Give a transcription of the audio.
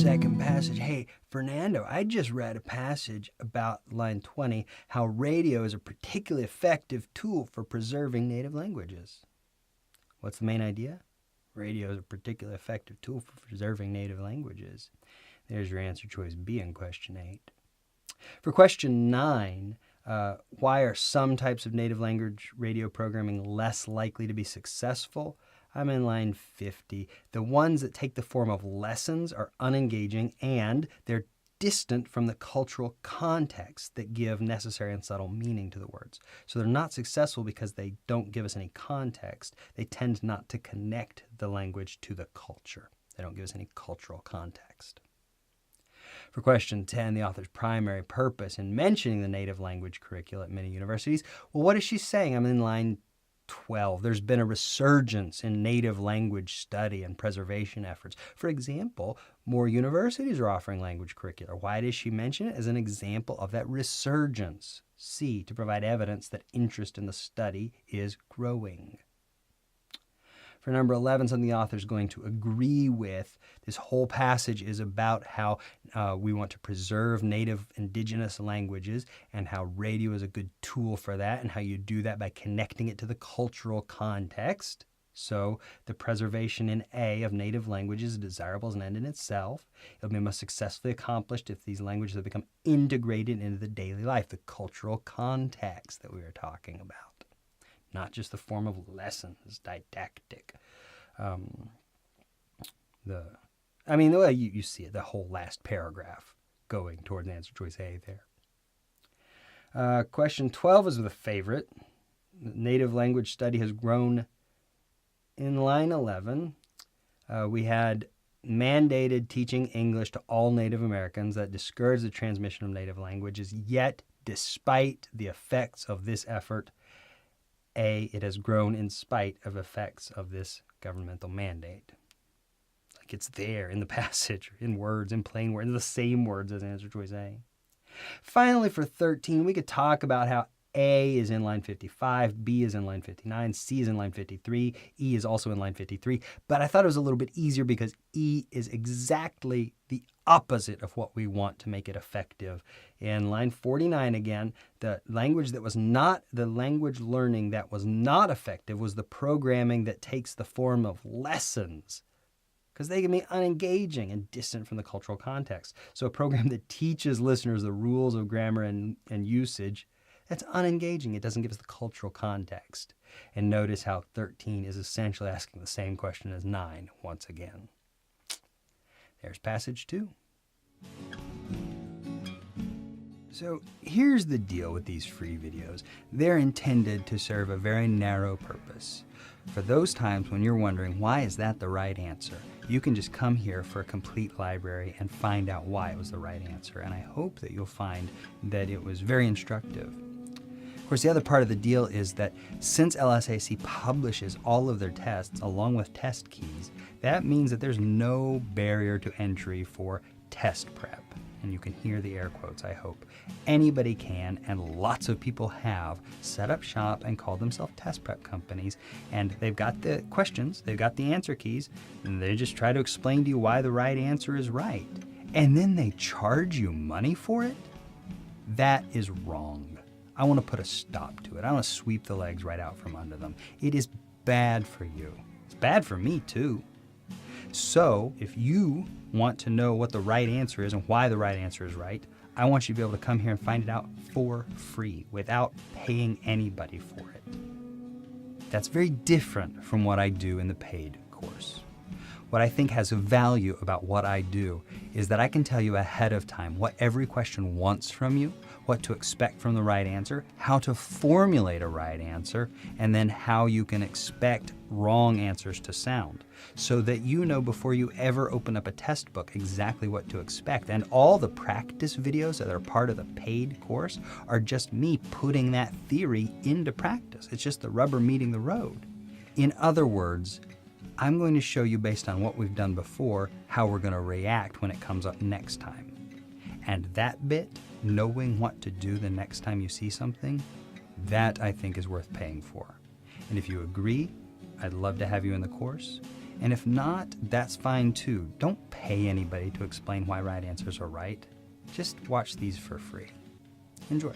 second passage. Hey, Fernando, I just read a passage about line 20, how radio is a particularly effective tool for preserving native languages. What's the main idea? Radio is a particularly effective tool for preserving native languages. There's your answer choice B in question 8. For question 9, why are some types of native language radio programming less likely to be successful? I'm in line 50. The ones that take the form of lessons are unengaging and they're distant from the cultural context that give necessary and subtle meaning to the words. So they're not successful because they don't give us any context. They tend not to connect the language to the culture. They don't give us any cultural context. For question 10, the author's primary purpose in mentioning the native language curricula at many universities. Well, what is she saying? I'm in line 12. There's been a resurgence in native language study and preservation efforts. For example, more universities are offering language curricula. Why does she mention it? As an example of that resurgence. C, to provide evidence that interest in the study is growing. For number 11, something the author is going to agree with. This whole passage is about how we want to preserve native indigenous languages and how radio is a good tool for that and how you do that by connecting it to the cultural context. So the preservation in A of native languages is desirable as an end in itself. It'll be most successfully accomplished if these languages have become integrated into the daily life, the cultural context that we are talking about. Not just the form of lessons, didactic. The way you see it, the whole last paragraph going towards answer choice A there. Question 12 is the favorite. Native language study has grown. In line 11, we had mandated teaching English to all Native Americans that discouraged the transmission of native languages, yet despite the effects of this effort, A, it has grown in spite of effects of this governmental mandate. Like it's there in the passage, in words, in plain words, in the same words as answer choice A. Finally, for 13, we could talk about how A is in line 55, B is in line 59, C is in line 53, E is also in line 53. But I thought it was a little bit easier because E is exactly the opposite of what we want to make it effective. In line 49 again, the language learning that was not effective was the programming that takes the form of lessons, because they can be unengaging and distant from the cultural context. So a program that teaches listeners the rules of grammar and usage, that's unengaging. It doesn't give us the cultural context. And notice how 13 is essentially asking the same question as 9 once again. There's passage 2. So here's the deal with these free videos. They're intended to serve a very narrow purpose. For those times when you're wondering, why is that the right answer? You can just come here for a complete library and find out why it was the right answer. And I hope that you'll find that it was very instructive. Of course, the other part of the deal is that since LSAC publishes all of their tests along with test keys, that means that there's no barrier to entry for test prep. And you can hear the air quotes, I hope. Anybody can, and lots of people have, set up shop and call themselves test prep companies. And they've got the questions, they've got the answer keys, and they just try to explain to you why the right answer is right. And then they charge you money for it? That is wrong. I want to put a stop to it. I want to sweep the legs right out from under them. It is bad for you. It's bad for me too. So if you want to know what the right answer is and why the right answer is right, I want you to be able to come here and find it out for free without paying anybody for it. That's very different from what I do in the paid course. What I think has value about what I do is that I can tell you ahead of time what every question wants from you, what to expect from the right answer, how to formulate a right answer, and then how you can expect wrong answers to sound, so that you know before you ever open up a test book exactly what to expect. And all the practice videos that are part of the paid course are just me putting that theory into practice. It's just the rubber meeting the road. In other words, I'm going to show you, based on what we've done before, how we're going to react when it comes up next time. And that bit, knowing what to do the next time you see something, that I think is worth paying for. And if you agree, I'd love to have you in the course. And if not, that's fine too. Don't pay anybody to explain why right answers are right. Just watch these for free. Enjoy.